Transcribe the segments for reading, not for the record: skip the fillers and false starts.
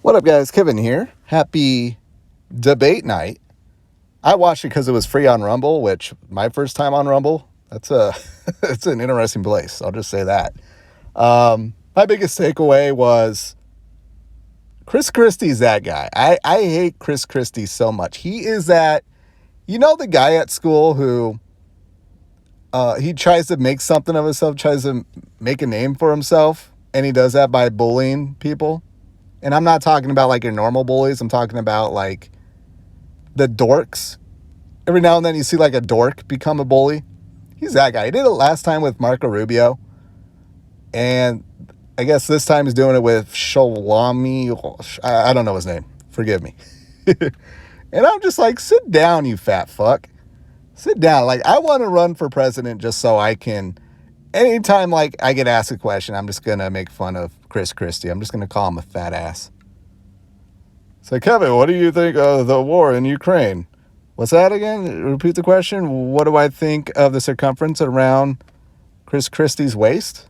What up, guys? Kevin here. Happy debate night. I watched it because it was free on Rumble, which my first time on Rumble. It's an interesting place. I'll just say that. My biggest takeaway was Chris Christie's that guy. I hate Chris Christie so much. He is that, the guy at school who he tries to make something of himself, tries to make a name for himself, and he does that by bullying people. And I'm not talking about like your normal bullies. I'm talking about like the dorks. Every now and then you see like a dork become a bully. He's that guy. He did it last time with Marco Rubio. And I guess this time he's doing it with Shalami. I don't know his name. Forgive me. And I'm just like, sit down, you fat fuck. Sit down. Like, I want to run for president just so I can, anytime like I get asked a question, I'm just going to make fun of Chris Christie. I'm just going to call him a fat ass. So, Kevin, what do you think of the war in Ukraine? What's that again? Repeat the question. What do I think of the circumference around Chris Christie's waist?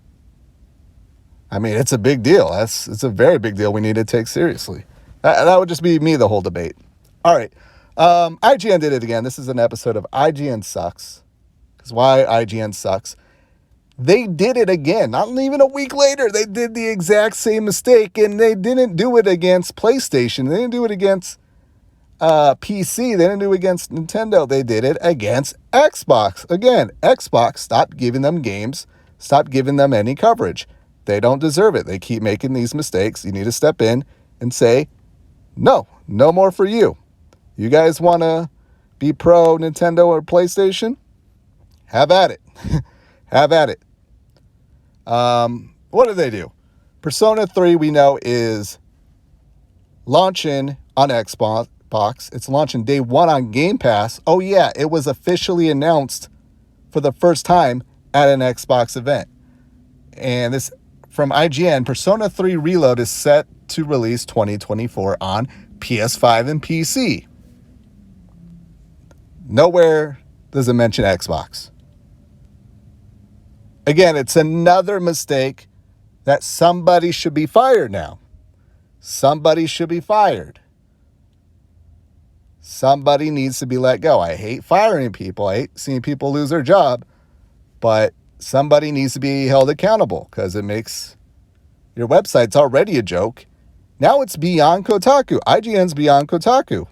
I mean, it's a big deal. It's a very big deal we need to take seriously. That would just be me the whole debate. All right. IGN did it again. This is an episode of IGN Sucks. Because why IGN sucks? They did it again. Not even a week later, they did the exact same mistake, and they didn't do it against PlayStation. They didn't do it against PC. They didn't do it against Nintendo. They did it against Xbox. Again, Xbox stopped giving them games, stopped giving them any coverage. They don't deserve it. They keep making these mistakes. You need to step in and say, no more for you. You guys want to be pro Nintendo or PlayStation? Have at it. Have at it. What did they do? Persona 3, we know, is launching on Xbox. It's launching day one on Game Pass. Oh, yeah, it was officially announced for the first time at an Xbox event. And this, from IGN, Persona 3 Reload is set to release 2024 on PS5 and PC. Nowhere does it mention Xbox. Again, it's another mistake that somebody should be fired now. Somebody should be fired. Somebody needs to be let go. I hate firing people. I hate seeing people lose their job. But somebody needs to be held accountable because it makes your website's already a joke. Now it's beyond Kotaku. IGN's beyond Kotaku.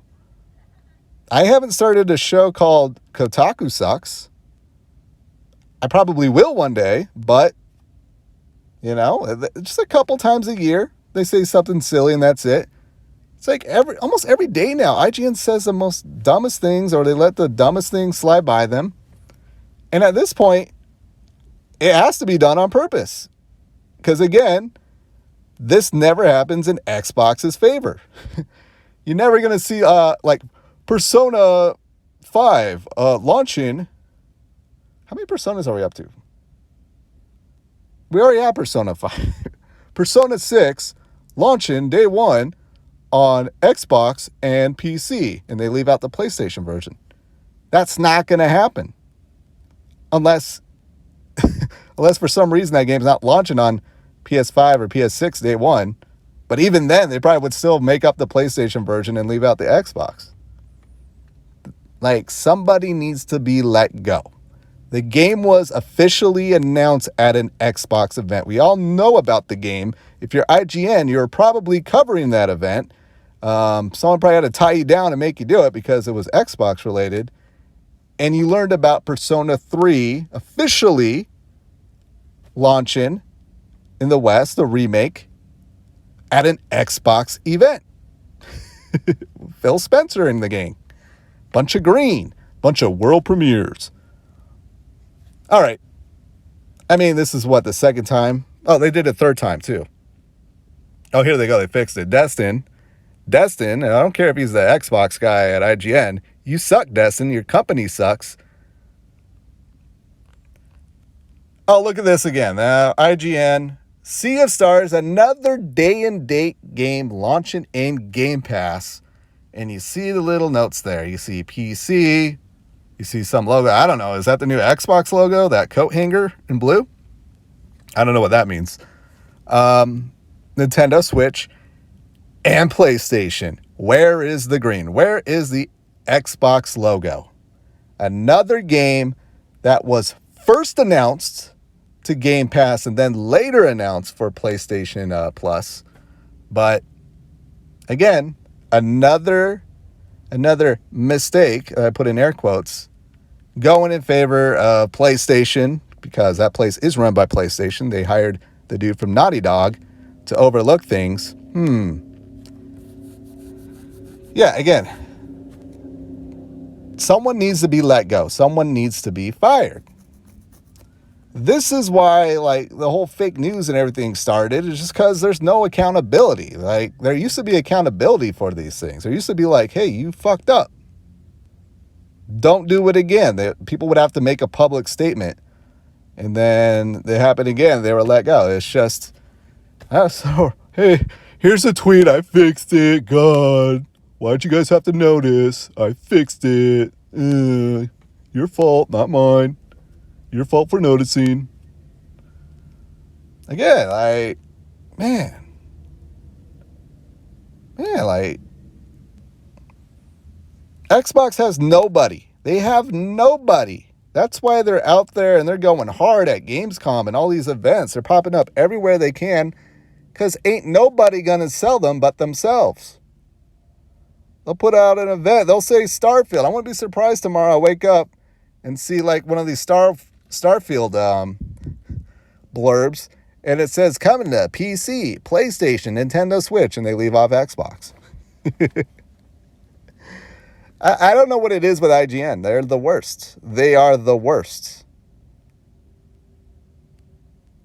I haven't started a show called Kotaku Sucks. I probably will one day, but, just a couple times a year, they say something silly and that's it. It's like almost every day now, IGN says the most dumbest things or they let the dumbest things slide by them. And at this point, it has to be done on purpose. Because again, this never happens in Xbox's favor. You're never going to see like Persona 5 launching. How many Personas are we up to? We already have Persona 5. Persona 6 launching day one on Xbox and PC. And they leave out the PlayStation version. That's not going to happen. Unless for some reason that game's not launching on PS5 or PS6 day one. But even then, they probably would still make up the PlayStation version and leave out the Xbox. Like, somebody needs to be let go. The game was officially announced at an Xbox event. We all know about the game. If you're IGN, you're probably covering that event. Someone probably had to tie you down and make you do it because it was Xbox related. And you learned about Persona 3 officially launching in the West, the remake, at an Xbox event. Phil Spencer in the game. Bunch of green. Bunch of world premieres. All right. I mean, this is what, the second time? Oh, they did it third time, too. Oh, here they go. They fixed it. Destin, and I don't care if he's the Xbox guy at IGN. You suck, Destin. Your company sucks. Oh, look at this again. IGN, Sea of Stars, another day-and-date game launching in Game Pass. And you see the little notes there. You see PC. You see some logo. I don't know. Is that the new Xbox logo? That coat hanger in blue? I don't know what that means. Nintendo Switch. and PlayStation. Where is the green? Where is the Xbox logo? Another game that was first announced to Game Pass and then later announced for PlayStation Plus. But again, another mistake, I put in air quotes, going in favor of PlayStation, because that place is run by PlayStation. They hired the dude from Naughty Dog to overlook things. Yeah, again, someone needs to be let go. Someone needs to be fired. This is why, like, the whole fake news and everything started, is just because there's no accountability. Like, there used to be accountability for these things. There used to be like, hey, you fucked up. Don't do it again. People would have to make a public statement, and then they happened again. They were let go. It's just, so, hey, here's a tweet. I fixed it. God, why'd you guys have to notice? I fixed it. Your fault, not mine. Your fault for noticing. Again, like, man, like, Xbox has nobody. They have nobody. That's why they're out there and they're going hard at Gamescom and all these events. They're popping up everywhere they can because ain't nobody going to sell them but themselves. They'll put out an event. They'll say Starfield. I wouldn't be surprised tomorrow I wake up and see like one of these Starfield blurbs, and it says coming to PC, PlayStation, Nintendo Switch, and they leave off Xbox. I don't know what it is with IGN. They're the worst. They are the worst.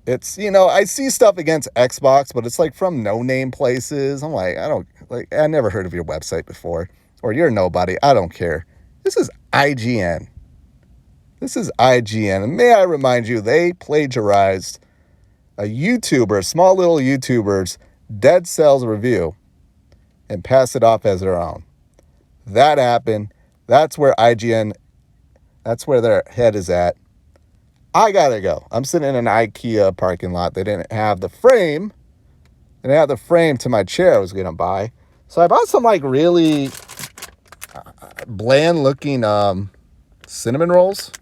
It's, I see stuff against Xbox, but it's like from no-name places. I'm like, I never heard of your website before, or you're nobody. I don't care. This is IGN. And may I remind you, they plagiarized a YouTuber, small little YouTuber's Dead Cells review and passed it off as their own. That happened. That's where IGN, that's where their head is at. I gotta go. I'm sitting in an IKEA parking lot. They didn't have the frame. They didn't have the frame to my chair I was gonna buy. So I bought some like really bland looking cinnamon rolls.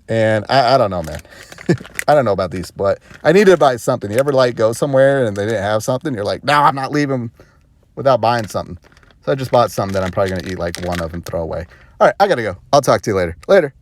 And I don't know, man. I don't know about these, but I needed to buy something. You ever like go somewhere and they didn't have something? You're like, no, I'm not leaving without buying something. So I just bought something that I'm probably going to eat like one of and throw away. All right, I got to go. I'll talk to you later. Later.